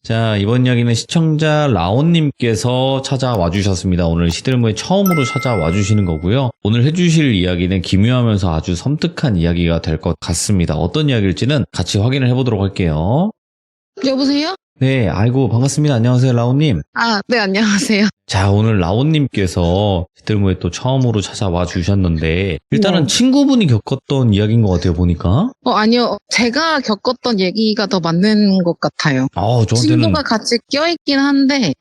자, 이번 이야기는 시청자 라온님께서 찾아와 주셨습니다. 오늘 시들모에 처음으로 찾아와 주시는 거고요. 오늘 해주실 이야기는 기묘하면서 아주 섬뜩한 이야기가 될 것 같습니다. 어떤 이야기일지는 같이 확인을 해보도록 할게요. 여보세요? 네, 아이고 반갑습니다. 안녕하세요, 라온님. 네, 안녕하세요. 자, 오늘 라온님께서 시들모에 또 처음으로 찾아와 주셨는데 일단은 네. 친구분이 겪었던 이야기인 것 같아요, 보니까. 아니요. 제가 겪었던 얘기가 더 맞는 것 같아요. 저한테는 친구가 같이 껴있긴 한데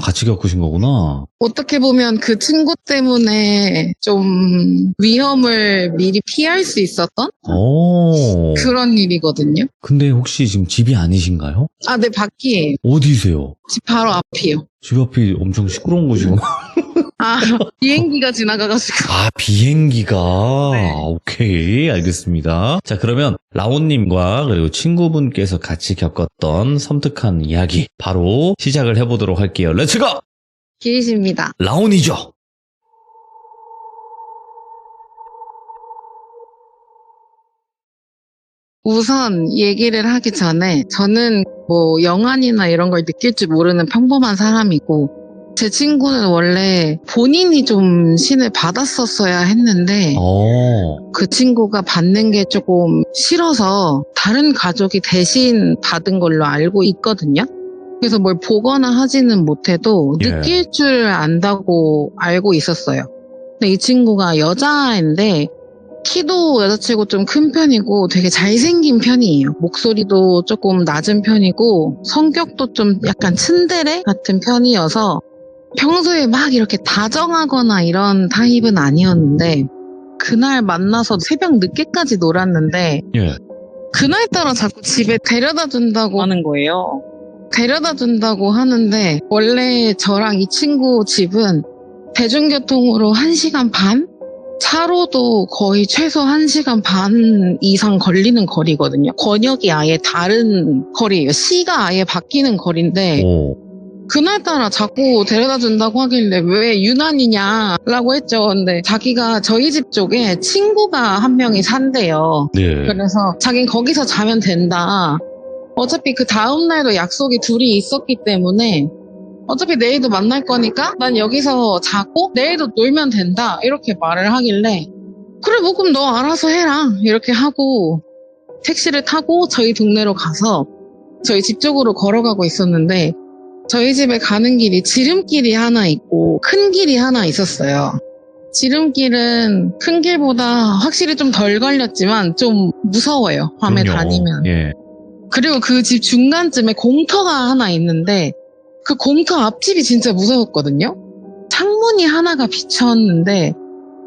같이 겪으신 거구나. 어떻게 보면 그 친구 때문에 좀 위험을 미리 피할 수 있었던 그런 일이거든요. 근데 혹시 지금 집이 아니신가요? 네, 밖이에요. 어디세요? 집 바로 앞이요. 집 앞이 엄청 시끄러운 곳이구나. 비행기가 지나가가지고. 비행기가. 네. 오케이, 알겠습니다. 자, 그러면 라온님과 그리고 친구분께서 같이 겪었던 섬뜩한 이야기 바로 시작을 해보도록 할게요. 렛츠고! 길이십니다. 라온이죠. 우선 얘기를 하기 전에 저는 뭐 영안이나 이런 걸 느낄 줄 모르는 평범한 사람이고 제 친구는 원래 본인이 좀 신을 받았었어야 했는데 그 친구가 받는 게 조금 싫어서 다른 가족이 대신 받은 걸로 알고 있거든요. 그래서 뭘 보거나 하지는 못해도 느낄 줄 안다고 알고 있었어요. 근데 이 친구가 여자인데 키도 여자치고 좀 큰 편이고 되게 잘생긴 편이에요. 목소리도 조금 낮은 편이고 성격도 좀 약간 츤데레 같은 편이어서 평소에 막 이렇게 다정하거나 이런 타입은 아니었는데 그날 만나서 새벽 늦게까지 놀았는데 그날따라 자꾸 집에 데려다 준다고 하는 거예요. 데려다 준다고 하는데 원래 저랑 이 친구 집은 대중교통으로 1시간 반? 차로도 거의 최소 1시간 반 이상 걸리는 거리거든요. 권역이 아예 다른 거리예요. 시가 아예 바뀌는 거리인데 그날따라 자꾸 데려다 준다고 하길래 왜 유난이냐라고 했죠. 근데 자기가 저희 집 쪽에 친구가 한 명이 산대요. 그래서 자긴 거기서 자면 된다. 어차피 그 다음날도 약속이 둘이 있었기 때문에 어차피 내일도 만날 거니까 난 여기서 자고 내일도 놀면 된다 이렇게 말을 하길래 그래 뭐 그럼 너 알아서 해라 이렇게 하고 택시를 타고 저희 동네로 가서 저희 집 쪽으로 걸어가고 있었는데 저희 집에 가는 길이 지름길이 하나 있고 큰 길이 하나 있었어요. 지름길은 큰 길보다 확실히 좀 덜 걸렸지만 좀 무서워요. 밤에 다니면. 그리고 그 집 중간쯤에 공터가 하나 있는데 그 공터 앞집이 진짜 무서웠거든요. 창문이 하나가 비쳤는데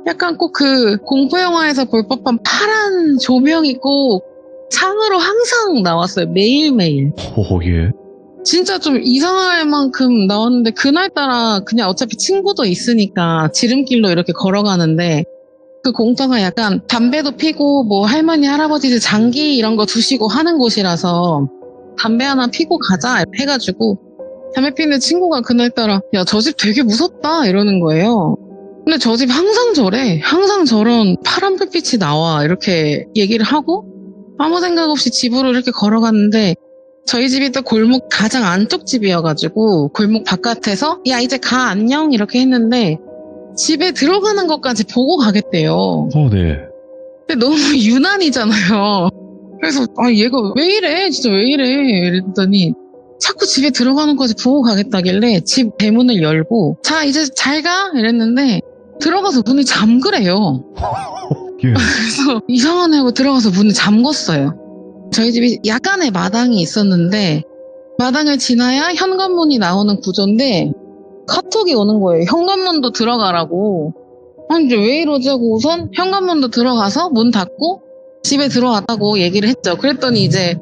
약간 꼭 그 공포영화에서 볼 법한 파란 조명이 꼭 창으로 항상 나왔어요. 매일매일. 진짜 좀 이상할 만큼 나왔는데 그날따라 그냥 어차피 친구도 있으니까 지름길로 이렇게 걸어가는데 그 공터가 약간 담배도 피고 뭐 할머니 할아버지들 장기 이런 거 두시고 하는 곳이라서 담배 하나 피고 가자 해가지고 담배 피는 친구가 그날따라 야, 저 집 되게 무섭다 이러는 거예요. 근데 저 집 항상 저래. 항상 저런 파란 불빛이 나와 이렇게 얘기를 하고 아무 생각 없이 집으로 이렇게 걸어갔는데 저희 집이 또 골목 가장 안쪽 집이어가지고 골목 바깥에서 야 이제 가 안녕 이렇게 했는데 집에 들어가는 것까지 보고 가겠대요. 근데 너무 유난이잖아요. 그래서 얘가 왜 이래 진짜 왜 이래 이랬더니 자꾸 집에 들어가는 것까지 보고 가겠다길래 집 대문을 열고 자 이제 잘 가 이랬는데 들어가서 문을 잠그래요. 그래서 이상하네 하고 들어가서 문을 잠궜어요. 저희 집이 약간의 마당이 있었는데 마당을 지나야 현관문이 나오는 구조인데 카톡이 오는 거예요. 현관문도 들어가라고. 아니 이제 왜 이러지 하고 우선 현관문도 들어가서 문 닫고 집에 들어왔다고 얘기를 했죠. 그랬더니 이제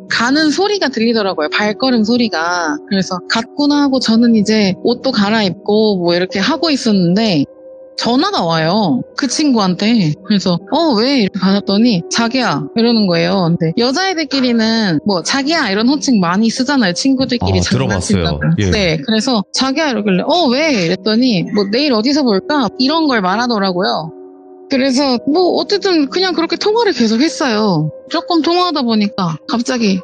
가는 소리가 들리더라고요. 발걸음 소리가. 그래서 갔구나 하고 저는 이제 옷도 갈아입고 뭐 이렇게 하고 있었는데 전화가 와요. 그 친구한테. 그래서 왜? 이렇게 받았더니 자기야 이러는 거예요. 근데 여자애들끼리는 뭐 자기야 이런 호칭 많이 쓰잖아요. 친구들끼리 장난친다고. 네. 그래서 자기야 이러길래 왜? 이랬더니 뭐 내일 어디서 볼까? 이런 걸 말하더라고요. 그래서 뭐 어쨌든 그냥 그렇게 통화를 계속 했어요. 조금 통화하다 보니까 갑자기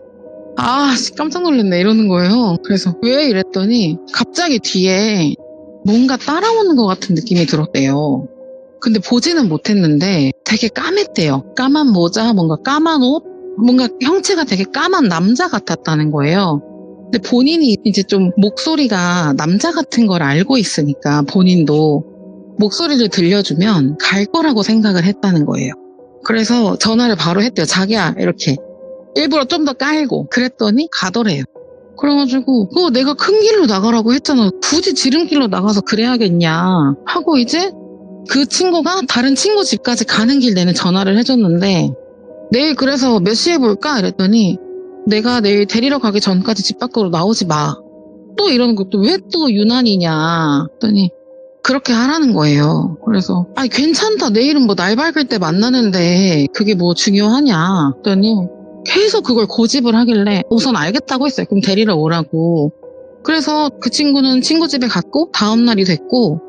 깜짝 놀랐네 이러는 거예요. 그래서 왜 이랬더니 갑자기 뒤에 뭔가 따라오는 것 같은 느낌이 들었대요. 근데 보지는 못했는데 되게 까맸대요. 까만 모자, 뭔가 까만 옷, 뭔가 형체가 되게 까만 남자 같았다는 거예요. 근데 본인이 이제 좀 목소리가 남자 같은 걸 알고 있으니까 본인도 목소리를 들려주면 갈 거라고 생각을 했다는 거예요. 그래서 전화를 바로 했대요. 자기야, 이렇게. 일부러 좀 더 깔고. 그랬더니 가더래요. 그래가지고 내가 큰 길로 나가라고 했잖아. 굳이 지름길로 나가서 그래야겠냐 하고 이제 그 친구가 다른 친구 집까지 가는 길 내내 전화를 해줬는데 내일 그래서 몇 시에 볼까? 이랬더니 내가 내일 데리러 가기 전까지 집 밖으로 나오지 마. 또 이러는 것도 왜 또 유난이냐 했더니 그렇게 하라는 거예요. 그래서 괜찮다. 내일은 뭐 날 밝을 때 만나는데 그게 뭐 중요하냐 했더니 계속 그걸 고집을 하길래 우선 알겠다고 했어요. 그럼 데리러 오라고. 그래서 그 친구는 친구 집에 갔고 다음 날이 됐고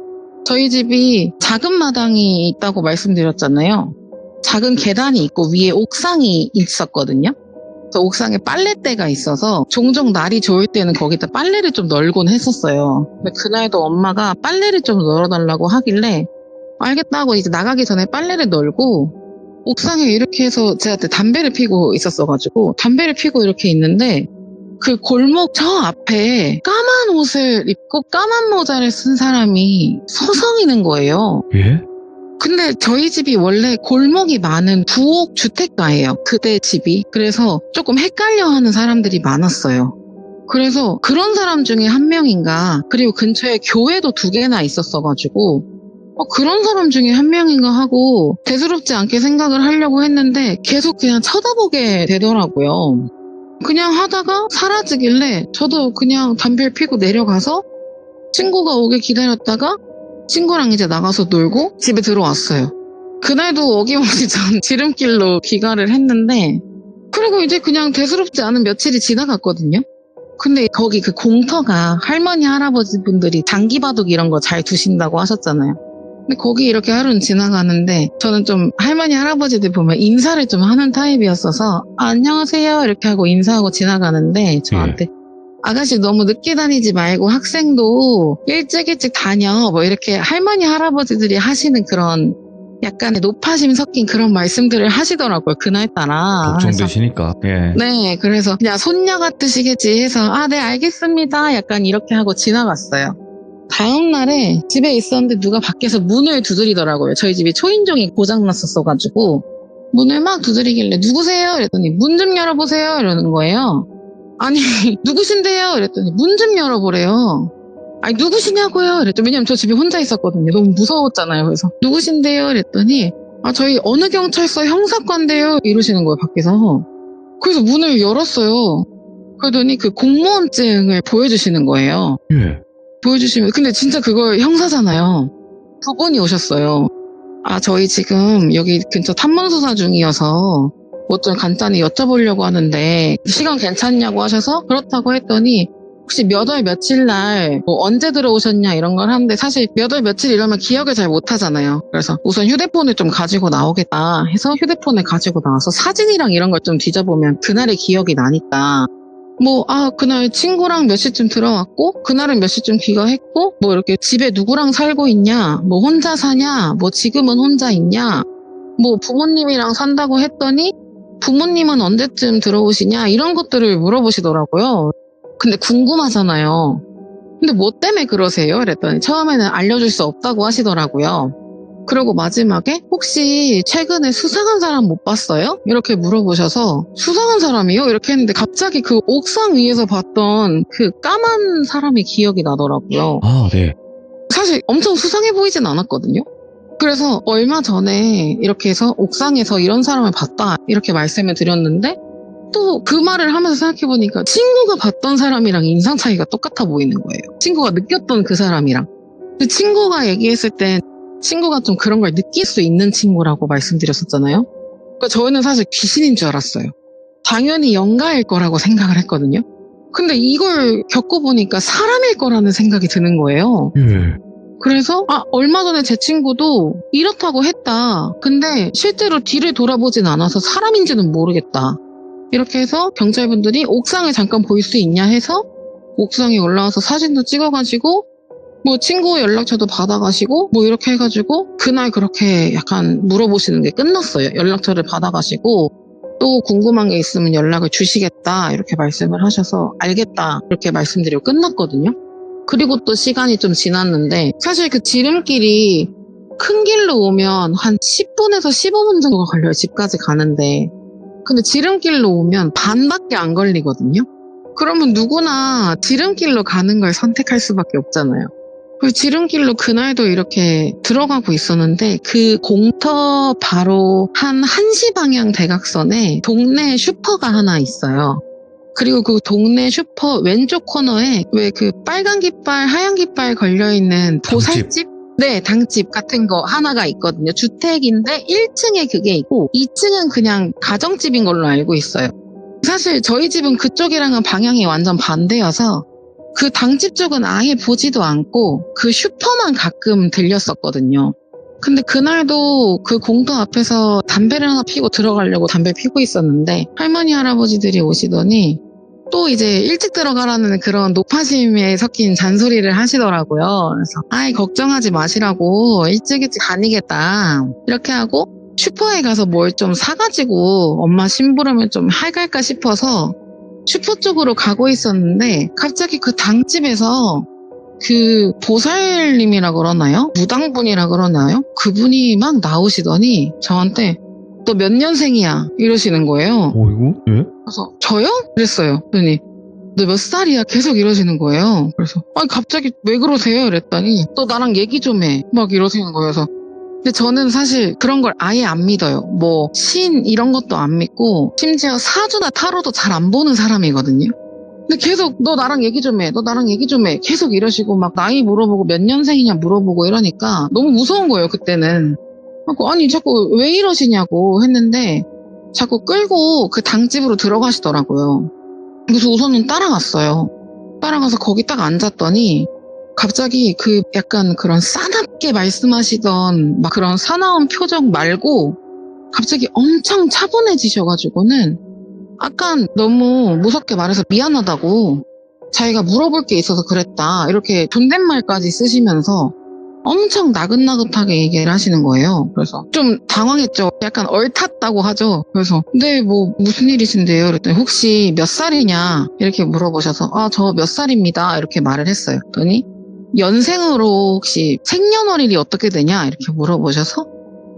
저희 집이 작은 마당이 있다고 말씀드렸잖아요. 작은 계단이 있고 위에 옥상이 있었거든요. 그래서 옥상에 빨랫대가 있어서 종종 날이 좋을 때는 거기다 빨래를 좀 널곤 했었어요. 근데 그날도 엄마가 빨래를 좀 널어달라고 하길래 알겠다고 이제 나가기 전에 빨래를 널고 옥상에 이렇게 해서 제가 그때 담배를 피고 있었어가지고 담배를 피고 이렇게 있는데 그 골목 저 앞에 까만 옷을 입고 까만 모자를 쓴 사람이 서성이는 거예요. 예? 근데 저희 집이 원래 골목이 많은 부엌 주택가예요. 그때 집이. 그래서 조금 헷갈려하는 사람들이 많았어요. 그래서 그런 사람 중에 한 명인가, 그리고 근처에 교회도 2개나 있었어가지고 그런 사람 중에 한 명인가 하고 대수롭지 않게 생각을 하려고 했는데 계속 그냥 쳐다보게 되더라고요. 그냥 하다가 사라지길래 저도 그냥 담배를 피고 내려가서 친구가 오길 기다렸다가 친구랑 이제 나가서 놀고 집에 들어왔어요. 그날도 어김없이 전 지름길로 귀가를 했는데 그리고 이제 그냥 대수롭지 않은 며칠이 지나갔거든요. 근데 거기 그 공터가 할머니 할아버지 분들이 장기바둑 이런 거 잘 두신다고 하셨잖아요. 근데 거기 이렇게 하루는 지나가는데 저는 좀 할머니 할아버지들 보면 인사를 좀 하는 타입이었어서 안녕하세요 이렇게 하고 인사하고 지나가는데 저한테 아가씨 너무 늦게 다니지 말고 학생도 일찍 다녀 뭐 이렇게 할머니 할아버지들이 하시는 그런 약간의 노파심 섞인 그런 말씀들을 하시더라고요. 그날따라. 걱정되시니까. 예. 네, 그래서 그냥 손녀 같으시겠지 해서 네 알겠습니다 약간 이렇게 하고 지나갔어요. 다음 날에 집에 있었는데 누가 밖에서 문을 두드리더라고요. 저희 집이 초인종이 고장났었어가지고 문을 막 두드리길래 누구세요? 이랬더니 문 좀 열어보세요 이러는 거예요. 아니 누구신데요? 이랬더니 문 좀 열어보래요. 아니 누구시냐고요? 이랬더니 왜냐면 저 집에 혼자 있었거든요. 너무 무서웠잖아요. 그래서 누구신데요? 이랬더니 저희 어느 경찰서 형사과인데요 이러시는 거예요. 밖에서. 그래서 문을 열었어요. 그러더니 그 공무원증을 보여주시는 거예요. 예. 보여주시면 근데 진짜 그걸 형사잖아요. 2분이 오셨어요. 저희 지금 여기 근처 탐문수사 중이어서 뭐 좀 간단히 여쭤보려고 하는데 시간 괜찮냐고 하셔서 그렇다고 했더니 혹시 몇 월 며칠 날 뭐 언제 들어오셨냐 이런 걸 하는데 사실 몇 월 며칠 이러면 기억을 잘 못하잖아요. 그래서 우선 휴대폰을 좀 가지고 나오겠다 해서 휴대폰을 가지고 나와서 사진이랑 이런 걸 좀 뒤져보면 그날의 기억이 나니까 그날 친구랑 몇 시쯤 들어왔고, 그날은 몇 시쯤 귀가했고, 뭐 이렇게 집에 누구랑 살고 있냐, 뭐 혼자 사냐, 뭐 지금은 혼자 있냐, 뭐 부모님이랑 산다고 했더니, 부모님은 언제쯤 들어오시냐, 이런 것들을 물어보시더라고요. 근데 궁금하잖아요. 근데 뭐 때문에 그러세요? 그랬더니 처음에는 알려줄 수 없다고 하시더라고요. 그리고 마지막에 혹시 최근에 수상한 사람 못 봤어요? 이렇게 물어보셔서 수상한 사람이요? 이렇게 했는데 갑자기 그 옥상 위에서 봤던 그 까만 사람이 기억이 나더라고요. 네. 사실 엄청 수상해 보이진 않았거든요. 그래서 얼마 전에 이렇게 해서 옥상에서 이런 사람을 봤다 이렇게 말씀을 드렸는데 또 그 말을 하면서 생각해보니까 친구가 봤던 사람이랑 인상 차이가 똑같아 보이는 거예요. 친구가 느꼈던 그 사람이랑. 그 친구가 얘기했을 때 친구가 좀 그런 걸 느낄 수 있는 친구라고 말씀드렸었잖아요. 그러니까 저희는 사실 귀신인 줄 알았어요. 당연히 영가일 거라고 생각을 했거든요. 근데 이걸 겪어보니까 사람일 거라는 생각이 드는 거예요. 그래서 얼마 전에 제 친구도 이렇다고 했다. 근데 실제로 뒤를 돌아보진 않아서 사람인지는 모르겠다. 이렇게 해서 경찰분들이 옥상에 잠깐 보일 수 있냐 해서 옥상에 올라와서 사진도 찍어가지고 뭐 친구 연락처도 받아가시고 뭐 이렇게 해가지고 그날 그렇게 약간 물어보시는 게 끝났어요. 연락처를 받아가시고 또 궁금한 게 있으면 연락을 주시겠다 이렇게 말씀을 하셔서 알겠다 이렇게 말씀드리고 끝났거든요. 그리고 또 시간이 좀 지났는데 사실 그 지름길이 큰 길로 오면 한 10분에서 15분 정도가 걸려요. 집까지 가는데. 근데 지름길로 오면 반밖에 안 걸리거든요. 그러면 누구나 지름길로 가는 걸 선택할 수밖에 없잖아요. 그 지름길로 그날도 이렇게 들어가고 있었는데 그 공터 바로 한 1시 방향 대각선에 동네 슈퍼가 하나 있어요. 그리고 그 동네 슈퍼 왼쪽 코너에 왜 그 빨간 깃발, 하얀 깃발 걸려있는 보살집? 네, 당집 같은 거 하나가 있거든요. 주택인데 1층에 그게 있고 2층은 그냥 가정집인 걸로 알고 있어요. 사실 저희 집은 그쪽이랑은 방향이 완전 반대여서 그 당집 쪽은 아예 보지도 않고 그 슈퍼만 가끔 들렸었거든요. 근데 그날도 그 공터 앞에서 담배를 하나 피고 들어가려고 담배 피고 있었는데 할머니 할아버지들이 오시더니 또 이제 일찍 들어가라는 그런 높아심에 섞인 잔소리를 하시더라고요. 그래서 아이 걱정하지 마시라고 일찍 다니겠다 이렇게 하고 슈퍼에 가서 뭘 좀 사가지고 엄마 심부름을 좀 할까 싶어서 슈퍼 쪽으로 가고 있었는데 갑자기 그 당집에서 그 보살님이라 그러나요? 무당분이라 그러나요? 그분이 막 나오시더니 저한테 너 몇 년생이야? 이러시는 거예요. 어이구? 예? 그래서 저요? 그랬어요. 그랬더니 너 몇 살이야? 계속 이러시는 거예요. 그래서 아니 갑자기 왜 그러세요? 이랬더니 너 나랑 얘기 좀 해. 막 이러시는 거예요. 그래서 근데 저는 사실 그런 걸 아예 안 믿어요. 뭐 신 이런 것도 안 믿고 심지어 사주나 타로도 잘 안 보는 사람이거든요. 근데 계속 너 나랑 얘기 좀 해. 너 나랑 얘기 좀 해. 계속 이러시고 막 나이 물어보고 몇 년생이냐 물어보고 이러니까 너무 무서운 거예요. 그때는. 아니 자꾸 왜 이러시냐고 했는데 자꾸 끌고 그 당집으로 들어가시더라고요. 그래서 우선은 따라갔어요. 따라가서 거기 딱 앉았더니 갑자기 그 약간 그런 싸납게 말씀하시던 막 그런 사나운 표정 말고 갑자기 엄청 차분해지셔가지고는 약간 너무 무섭게 말해서 미안하다고 자기가 물어볼 게 있어서 그랬다 이렇게 존댓말까지 쓰시면서 엄청 나긋나긋하게 얘기를 하시는 거예요. 그래서 좀 당황했죠. 약간 얼탔다고 하죠. 그래서 근데 뭐 무슨 일이신데요? 그랬더니 혹시 몇 살이냐 이렇게 물어보셔서 아, 저 몇 살입니다 이렇게 말을 했어요. 그랬더니 연생으로 혹시 생년월일이 어떻게 되냐 이렇게 물어보셔서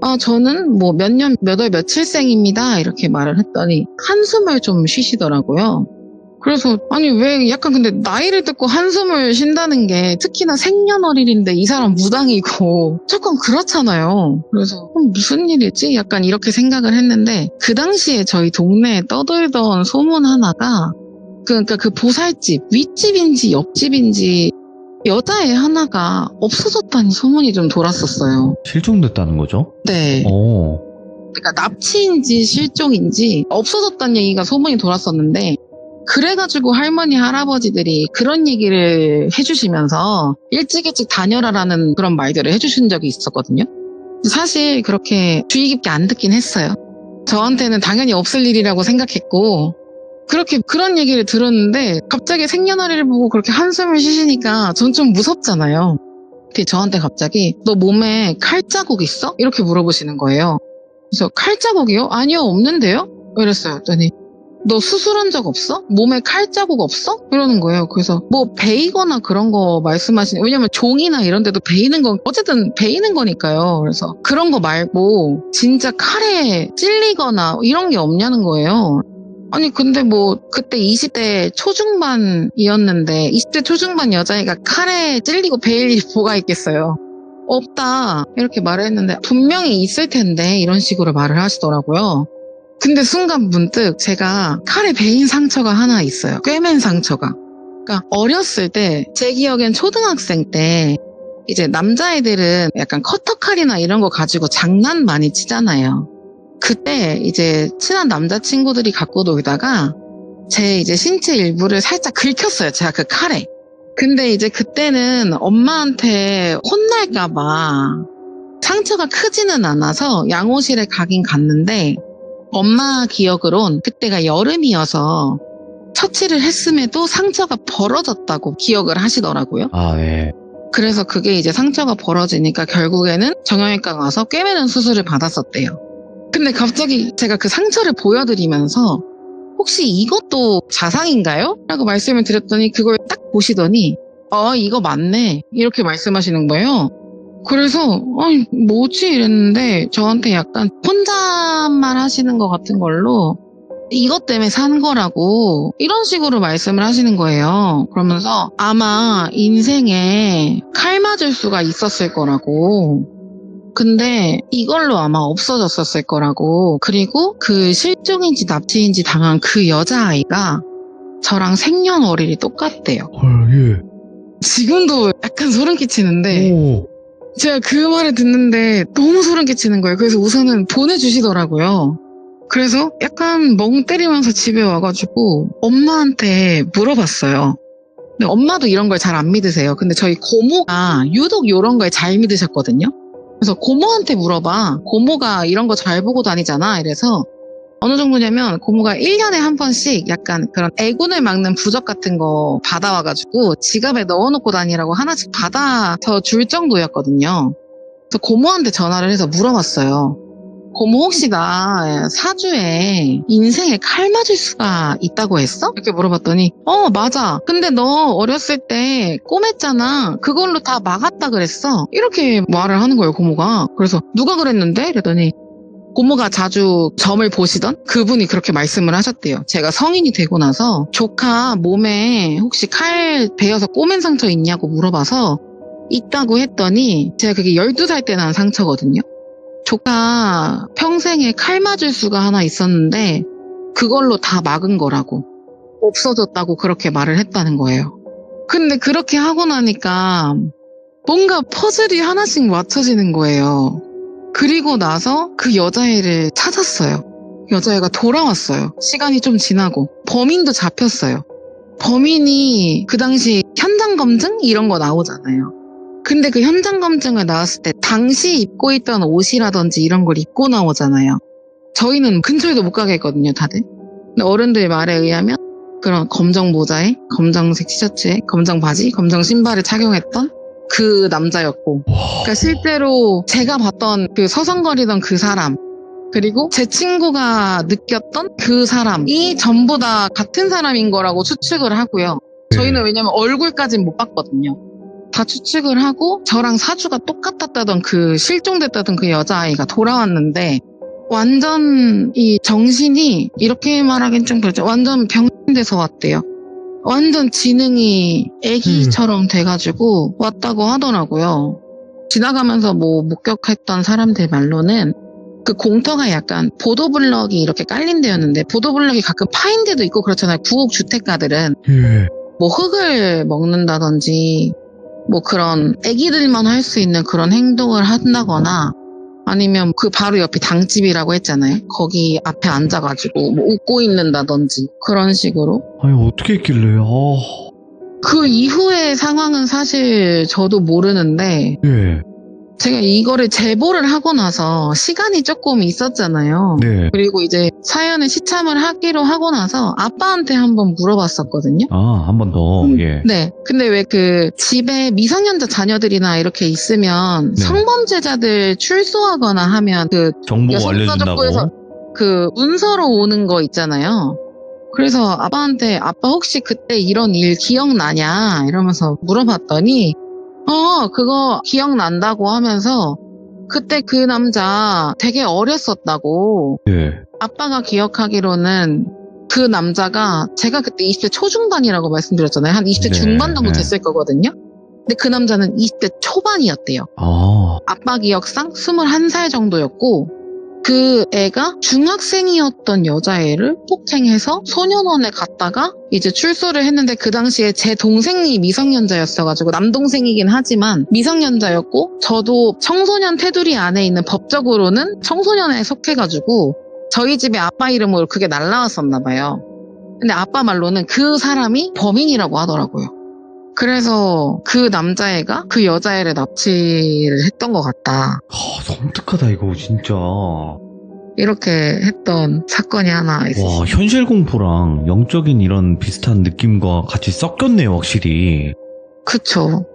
아, 저는 뭐 몇 년 몇 월 며칠생입니다 이렇게 말을 했더니 한숨을 좀 쉬시더라고요. 그래서 아니 왜 약간 근데 나이를 듣고 한숨을 쉰다는 게 특히나 생년월일인데 이 사람 무당이고 조금 그렇잖아요. 그래서 무슨 일이지? 약간 이렇게 생각을 했는데 그 당시에 저희 동네에 떠돌던 소문 하나가 그러니까 그 보살집 윗집인지 옆집인지 여자애 하나가 없어졌다는 소문이 좀 돌았었어요. 실종됐다는 거죠? 네. 그러니까 납치인지 실종인지 없어졌다는 얘기가 소문이 돌았었는데 그래가지고 할머니 할아버지들이 그런 얘기를 해주시면서 일찍 다녀라라는 그런 말들을 해주신 적이 있었거든요. 사실 그렇게 주의 깊게 안 듣긴 했어요. 저한테는 당연히 없을 일이라고 생각했고 그렇게 그런 얘기를 들었는데 갑자기 생년월일을 보고 그렇게 한숨을 쉬시니까 전 좀 무섭잖아요. 근데 저한테 갑자기 너 몸에 칼자국 있어? 이렇게 물어보시는 거예요. 그래서 칼자국이요? 아니요, 없는데요? 이랬어요. 그랬더니 너 수술한 적 없어? 몸에 칼자국 없어? 이러는 거예요. 그래서 뭐 베이거나 그런 거 말씀하시는, 왜냐면 종이나 이런 데도 베이는 건 어쨌든 베이는 거니까요. 그래서 그런 거 말고 진짜 칼에 찔리거나 이런 게 없냐는 거예요. 아니 근데 뭐 그때 20대 초중반이었는데 20대 초중반 여자애가 칼에 찔리고 베일 일이 뭐가 있겠어요. 없다 이렇게 말을 했는데 분명히 있을 텐데 이런 식으로 말을 하시더라고요. 근데 순간 문득 제가 칼에 베인 상처가 하나 있어요. 꿰맨 상처가. 그러니까 어렸을 때 제 기억엔 초등학생 때 이제 남자애들은 약간 커터칼이나 이런 거 가지고 장난 많이 치잖아요. 그때 이제 친한 남자친구들이 갖고 놀다가 제 이제 신체 일부를 살짝 긁혔어요. 제가 그 칼에. 근데 이제 그때는 엄마한테 혼날까봐 상처가 크지는 않아서 양호실에 가긴 갔는데 엄마 기억으론 그때가 여름이어서 처치를 했음에도 상처가 벌어졌다고 기억을 하시더라고요. 아, 네. 그래서 그게 이제 상처가 벌어지니까 결국에는 정형외과 가서 꿰매는 수술을 받았었대요. 근데 갑자기 제가 그 상처를 보여드리면서 혹시 이것도 자상인가요? 라고 말씀을 드렸더니 그걸 딱 보시더니 이거 맞네 이렇게 말씀하시는 거예요. 그래서 뭐지 이랬는데 저한테 약간 혼잣말 하시는 것 같은 걸로 이것 때문에 산 거라고 이런 식으로 말씀을 하시는 거예요. 그러면서 아마 인생에 칼 맞을 수가 있었을 거라고, 근데 이걸로 아마 없어졌었을 거라고, 그리고 그 실종인지 납치인지 당한 그 여자아이가 저랑 생년월일이 똑같대요. 헐, 예. 지금도 약간 소름 끼치는데 오. 제가 그 말을 듣는데 너무 소름 끼치는 거예요. 그래서 우선은 보내주시더라고요. 그래서 약간 멍 때리면서 집에 와가지고 엄마한테 물어봤어요. 근데 엄마도 이런 걸 잘 안 믿으세요. 근데 저희 고모가 유독 이런 거에 잘 믿으셨거든요. 그래서 고모한테 물어봐. 고모가 이런 거 잘 보고 다니잖아. 이래서 어느 정도냐면 고모가 1년에 한 번씩 약간 그런 애군을 막는 부적 같은 거 받아와가지고 지갑에 넣어놓고 다니라고 하나씩 받아서 줄 정도였거든요. 그래서 고모한테 전화를 해서 물어봤어요. 고모 혹시 나 사주에 인생에 칼 맞을 수가 있다고 했어? 이렇게 물어봤더니 맞아. 근데 너 어렸을 때 꼬맸잖아. 그걸로 다 막았다 그랬어. 이렇게 말을 하는 거예요, 고모가. 그래서 누가 그랬는데? 그랬더니 고모가 자주 점을 보시던 그분이 그렇게 말씀을 하셨대요. 제가 성인이 되고 나서 조카 몸에 혹시 칼 베어서 꼬맨 상처 있냐고 물어봐서 있다고 했더니 제가 그게 12살 때 난 상처거든요. 조카 평생에 칼 맞을 수가 하나 있었는데 그걸로 다 막은 거라고, 없어졌다고 그렇게 말을 했다는 거예요. 근데 그렇게 하고 나니까 뭔가 퍼즐이 하나씩 맞춰지는 거예요. 그리고 나서 그 여자애를 찾았어요. 여자애가 돌아왔어요. 시간이 좀 지나고 범인도 잡혔어요. 범인이 그 당시 현장 검증 이런 거 나오잖아요. 근데 그 현장 검증을 나왔을 때 당시 입고 있던 옷이라든지 이런 걸 입고 나오잖아요. 저희는 근처에도 못 가게 했거든요, 다들. 근데 어른들 말에 의하면 그런 검정 모자에 검정색 티셔츠에 검정 바지, 검정 신발을 착용했던 그 남자였고, 그러니까 실제로 제가 봤던 그 서성거리던 그 사람, 그리고 제 친구가 느꼈던 그 사람이 전부 다 같은 사람인 거라고 추측을 하고요. 저희는 왜냐면 얼굴까지는 못 봤거든요. 다 추측을 하고 저랑 사주가 똑같았다던 그 실종됐다던 그 여자아이가 돌아왔는데 완전 이 정신이, 이렇게 말하긴 좀 그렇죠, 완전 병돼서 왔대요. 완전 지능이 애기처럼 돼가지고 왔다고 하더라고요. 지나가면서 뭐 목격했던 사람들 말로는 그 공터가 약간 보도블럭이 이렇게 깔린 데였는데 보도블럭이 가끔 파인 데도 있고 그렇잖아요. 구옥 주택가들은. 뭐 흙을 먹는다든지 뭐 그런 애기들만 할 수 있는 그런 행동을 한다거나 아니면 그 바로 옆에 당집이라고 했잖아요. 거기 앞에 앉아가지고 뭐 웃고 있는다든지 그런 식으로. 아니, 어떻게 했길래, 그 이후의 상황은 사실 저도 모르는데 예. 제가 이거를 제보를 하고 나서 시간이 조금 있었잖아요. 네. 그리고 이제 사연을 시참을 하기로 하고 나서 아빠한테 한번 물어봤었거든요. 아, 한 번 더, 예. 네. 근데 왜 그 집에 미성년자 자녀들이나 이렇게 있으면 네. 성범죄자들 출소하거나 하면 그 정보 여성가족부에서 알려준다고? 그 문서로 오는 거 있잖아요. 그래서 아빠한테 아빠 혹시 그때 이런 일 기억나냐 이러면서 물어봤더니 그거 기억난다고 하면서 그때 그 남자 되게 어렸었다고. 예. 아빠가 기억하기로는 그 남자가 제가 그때 20대 초중반이라고 말씀드렸잖아요. 한 20대 네, 중반 정도 네. 됐을 거거든요. 근데 그 남자는 20대 초반이었대요. 아, 아빠 기억상 21살 정도였고 그 애가 중학생이었던 여자애를 폭행해서 소년원에 갔다가 이제 출소를 했는데 그 당시에 제 동생이 미성년자였어가지고 남동생이긴 하지만 미성년자였고 저도 청소년 테두리 안에 있는 법적으로는 청소년에 속해가지고 저희 집에 아빠 이름으로 그게 날라왔었나 봐요. 근데 아빠 말로는 그 사람이 범인이라고 하더라고요. 그래서 그 남자애가 그 여자애를 납치를 했던 것 같다. 섬뜩하다, 이거, 진짜. 이렇게 했던 사건이 하나 있었어요. 와, 현실 공포랑 영적인 이런 비슷한 느낌과 같이 섞였네요, 확실히. 그쵸.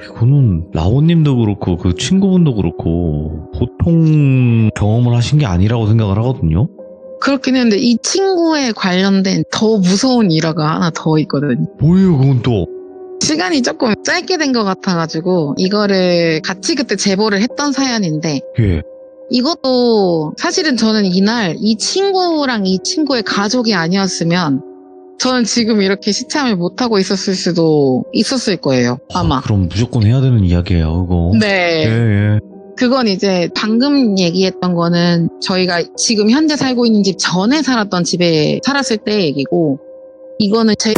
이거는 라오님도 그렇고 그 친구분도 그렇고 보통 경험을 하신 게 아니라고 생각을 하거든요. 그렇긴 했는데 이 친구에 관련된 더 무서운 일화가 하나 더 있거든요. 뭐예요, 그건 또? 시간이 조금 짧게 된 것 같아가지고 이거를 같이 그때 제보를 했던 사연인데 예. 이것도 사실은 저는 이날 이 친구랑 이 친구의 가족이 아니었으면 저는 지금 이렇게 시참을 못하고 있었을 수도 있었을 거예요. 아마. 그럼 무조건 해야 되는 이야기예요, 이거. 네. 예. 그건 이제 방금 얘기했던 거는 저희가 지금 현재 살고 있는 집 전에 살았던 집에 살았을 때 얘기고 이거는 제